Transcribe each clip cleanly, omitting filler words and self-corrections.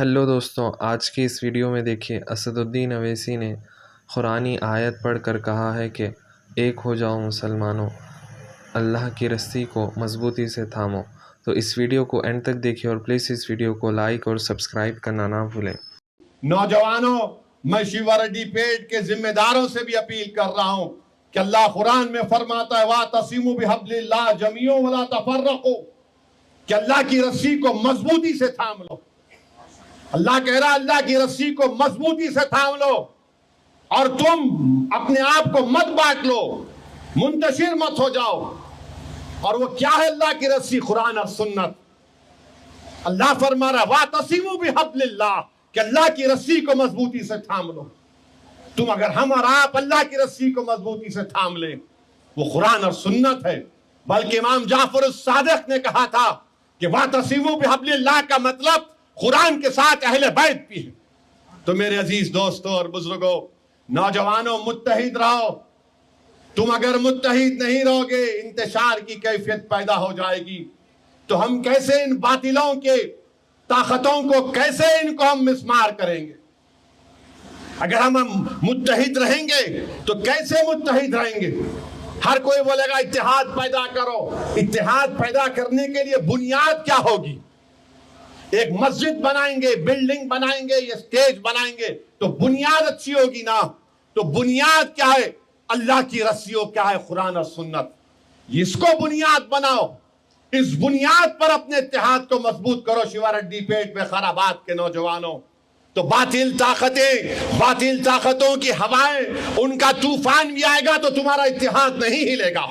Hello دوستوں، آج کی اس ویڈیو میں دیکھیے اسد الدین اویسی نے قرآنی آیت پڑھ کر کہا ہے کہ ایک ہو جاؤ مسلمانوں، اللہ کی رسی کو مضبوطی سے تھامو۔ تو اس ویڈیو کو اینڈ تک دیکھیے اور پلیز اس ویڈیو کو لائک اور سبسکرائب کرنا نہ بھولیں۔ نوجوانوں، میں شیوا ریڈی پیٹ کے ذمہ داروں سے بھی اپیل کر رہا ہوں کہ اللہ قرآن میں فرماتا ہے وَاعْتَصِمُوا بِحَبْلِ اللَّهِ جَمِيعًا وَلَا تَفَرَّقُوا، کہ اللہ کی رسی کو مضبوطی سے تھام لو۔ اللہ کہہ رہا اللہ کی رسی کو مضبوطی سے تھام لو اور تم اپنے آپ کو مت بانٹ لو، منتشر مت ہو جاؤ۔ اور وہ کیا ہے اللہ کی رسی؟ قرآن اور سنت۔ اللہ فرما رہا ہے وَاعْتَصِمُوا بِحَبْلِ اللَّهِ، کہ اللہ کی رسی کو مضبوطی سے تھام لو۔ تم اگر ہم اور آپ اللہ کی رسی کو مضبوطی سے تھام لیں، وہ قرآن اور سنت ہے۔ بلکہ امام جعفر الصادق نے کہا تھا کہ وَاعْتَصِمُوا بِحَبْلِ اللَّهِ کا مطلب قرآن کے ساتھ اہل بیت بھی ہے۔ تو میرے عزیز دوستوں اور بزرگوں، نوجوانوں، متحد رہو۔ تم اگر متحد نہیں رہو گے، انتشار کی کیفیت پیدا ہو جائے گی۔ تو ہم کیسے ان باطلوں کے طاقتوں کو کیسے ان کو ہم مسمار کریں گے؟ اگر ہم متحد رہیں گے تو کیسے متحد رہیں گے؟ ہر کوئی بولے گا اتحاد پیدا کرو۔ اتحاد پیدا کرنے کے لیے بنیاد کیا ہوگی؟ ایک مسجد بنائیں گے، بلڈنگ بنائیں گے، یہ سٹیج بنائیں گے تو بنیاد اچھی ہوگی نا۔ تو بنیاد کیا ہے؟ اللہ کی رسیوں کیا ہے؟ قرآن اور سنت۔ اس کو بنیاد بناؤ، اس بنیاد پر اپنے اتحاد کو مضبوط کرو۔ شیوا ریڈی پیٹ میں خرابات کے نوجوانوں، تو باطل طاقتوں کی ہوائیں، ان کا طوفان بھی آئے گا تو تمہارا اتحاد نہیں ہلے گا۔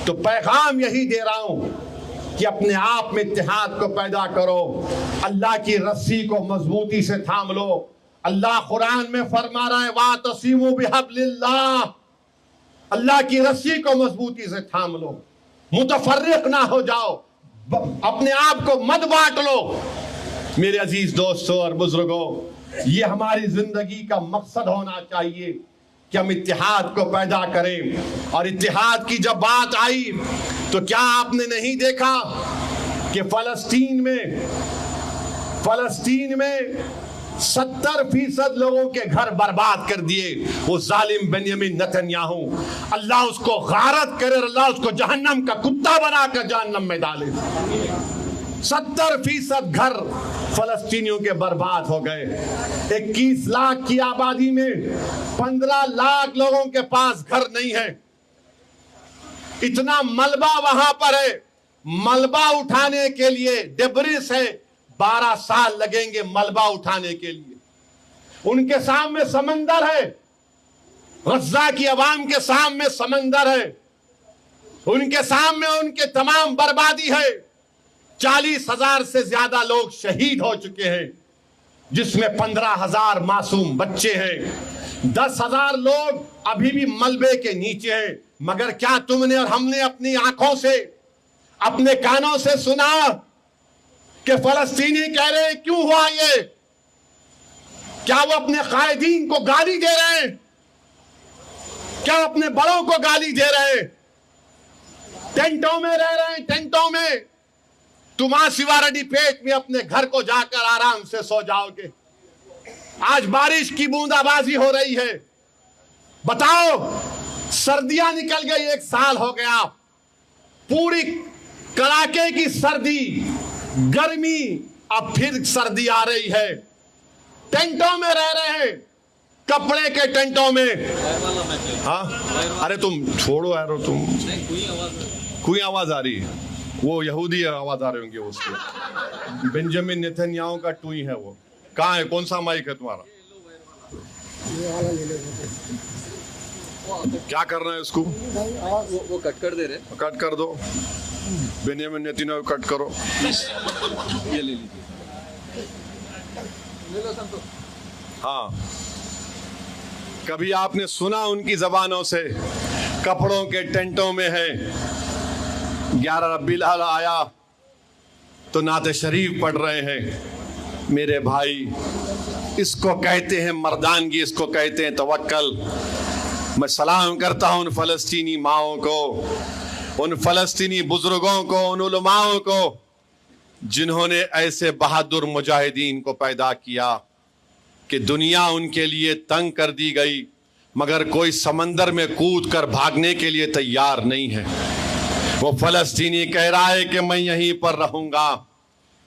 تو پیغام یہی دے رہا ہوں کہ اپنے آپ میں اتحاد کو پیدا کرو، اللہ کی رسی کو مضبوطی سے تھام لو۔ اللہ قرآن میں فرما رہا ہے وَاعْتَصِمُوا بِحَبْلِ اللَّهِ، اللہ کی رسی کو مضبوطی سے تھام لو، متفرق نہ ہو جاؤ، اپنے آپ کو مت بانٹ لو۔ میرے عزیز دوستوں اور بزرگوں، یہ ہماری زندگی کا مقصد ہونا چاہیے کہ ہم اتحاد کو پیدا کریں۔ اور اتحاد کی جب بات آئی تو کیا آپ نے نہیں دیکھا کہ فلسطین میں 70% لوگوں کے گھر برباد کر دیے وہ ظالم بنیامین نتنیاہو۔ اللہ اس کو غارت کرے اور اللہ اس کو جہنم کا کتا بنا کر جہنم میں ڈالے۔ 70% گھر فلسطینیوں کے برباد ہو گئے۔ 21 لاکھ کی آبادی میں 15 لاکھ لوگوں کے پاس گھر نہیں ہے۔ اتنا ملبہ وہاں پر ہے، ملبہ اٹھانے کے لیے ڈبریس ہے، 12 سال لگیں گے ملبہ اٹھانے کے لیے۔ ان کے سامنے سمندر ہے، غزہ کی عوام کے سامنے سمندر ہے، ان کے سامنے ان کے تمام بربادی ہے۔ 40,000 سے زیادہ لوگ شہید ہو چکے ہیں، جس میں 15,000 معصوم بچے ہیں۔ 10,000 لوگ ابھی بھی ملبے کے نیچے ہیں۔ مگر کیا تم نے اور ہم نے اپنی آنکھوں سے، اپنے کانوں سے سنا کہ فلسطینی کہہ رہے ہیں کیوں ہوا یہ؟ کیا وہ اپنے قائدین کو گالی دے رہے ہیں؟ کیا اپنے بڑوں کو گالی دے رہے ہیں؟ ٹینٹوں میں رہ رہے ہیں، ٹینٹوں میں۔ تم آج شیوا ریڈی پیٹ میں اپنے گھر کو جا کر آرام سے سو جاؤ گے۔ آج بارش کی بوندا بازی ہو رہی ہے۔ بتاؤ، سردیاں نکل گئی، 1 سال ہو گیا، پوری کڑاکے کی سردی، گرمی، اب پھر سردی آ رہی ہے۔ ٹینٹوں میں رہ رہے ہیں، کپڑے کے ٹینٹوں میں۔ ہاں، ارے تم چھوڑو یارو، تم کوئی آواز آ رہی ہے؟ وہ یہودی آواز آ رہے ہوں گے اس کے۔ بنجامین نتنیاہو کا ٹوئی ہے وہ۔ کہاں ہے؟ کون سا مائک ہے تمہارا؟ کیا کرنا ہے اس کو؟ وہ کٹ کر دے رہے، کٹ کر دو۔ بنیامین نتنیاہو کٹ کرو۔ یہ لے لیجیے، لے لو سب۔ ہاں، کبھی آپ نے سنا ان کی زبانوں سے کپڑوں کے ٹینٹوں میں ہے؟ 11 ربیع الاول آیا تو نعت شریف پڑھ رہے ہیں۔ میرے بھائی، اس کو کہتے ہیں مردانگی، اس کو کہتے ہیں توکل۔ میں سلام کرتا ہوں ان فلسطینی ماؤں کو، ان فلسطینی بزرگوں کو، ان علماؤں کو جنہوں نے ایسے بہادر مجاہدین کو پیدا کیا کہ دنیا ان کے لیے تنگ کر دی گئی مگر کوئی سمندر میں کود کر بھاگنے کے لیے تیار نہیں ہے۔ وہ فلسطینی کہہ رہا ہے کہ میں یہیں پر رہوں گا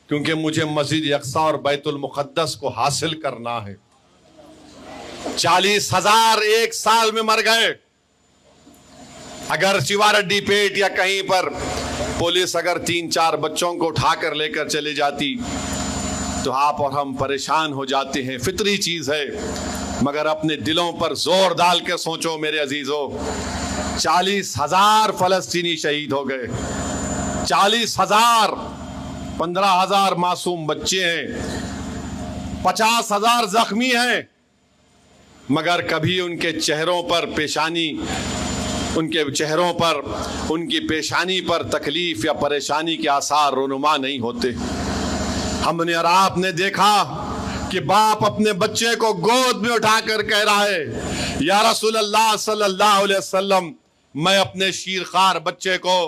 کیونکہ مجھے مسجد اقصیٰ اور بیت المقدس کو حاصل کرنا ہے۔ 40,000 ایک سال میں مر گئے۔ اگر چیوارڈی پیٹ یا کہیں پر پولیس اگر 3-4 بچوں کو اٹھا کر لے کر چلے جاتی تو آپ اور ہم پریشان ہو جاتے ہیں، فطری چیز ہے، مگر اپنے دلوں پر زور ڈال کے سوچو میرے عزیزو، 40,000 فلسطینی شہید ہو گئے، 40,000، 15,000 معصوم بچے ہیں، 50,000 زخمی ہیں، مگر کبھی ان کے چہروں پر ان کی پیشانی پر تکلیف یا پریشانی کے آثار رونما نہیں ہوتے۔ ہم نے اور آپ نے دیکھا کہ باپ اپنے بچے کو گود میں اٹھا کر کہہ رہا ہے، یا رسول اللہ صلی اللہ علیہ وسلم، میں اپنے شیرخوار بچے کو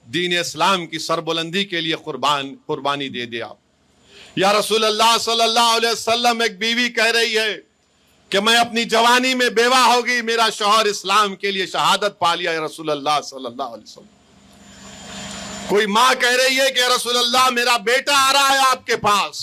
دین اسلام کی سربلندی کے لیے قربانی دے دیا۔ یا رسول اللہ صلی اللہ علیہ وسلم، ایک بیوی کہہ رہی ہے کہ میں اپنی جوانی میں بیوہ ہوگی، میرا شوہر اسلام کے لیے شہادت پا لیا، یا رسول اللہ صلی اللہ علیہ وسلم۔ کوئی ماں کہہ رہی ہے کہ یا رسول اللہ، میرا بیٹا آ رہا ہے آپ کے پاس،